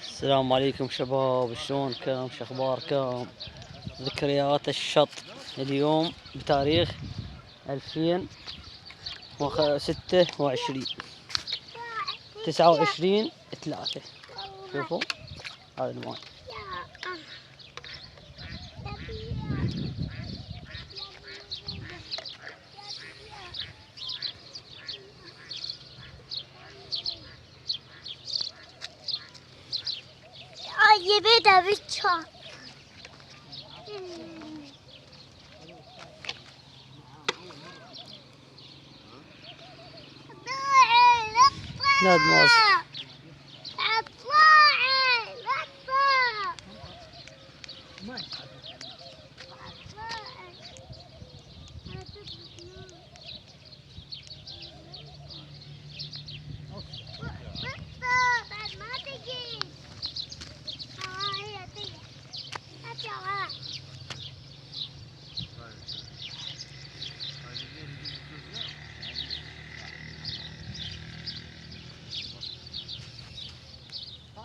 السلام عليكم شباب، شلونكم؟ شخباركم؟ ذكريات الشط اليوم بتاريخ 2026 29/3. شوفوا هذا الماي. ये बेटा बिच्छा ناد ماز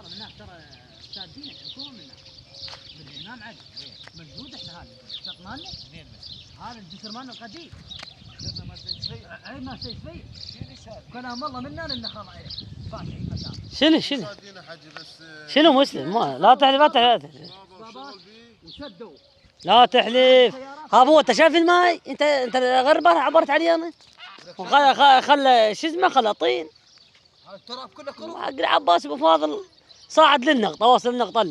من هناك ترى سادين الحكومه من الامام علي موجود. احنا هذا الشط مالنا هذا الجسر مالنا القديم. اي ما سيد فيه كلام الله منا لنا خلاص فاتحين مسافه. شنو مسلم؟ ما لا تحلف لا تحلف وشدوا لا تحلف. ها هو انت شايف الماي؟ انت غربان عبرت عليه انا خل شو اسمه خل طين. التراب كله حق العباس ابو فاضل صاعد للنقطه، واصل للنقطه.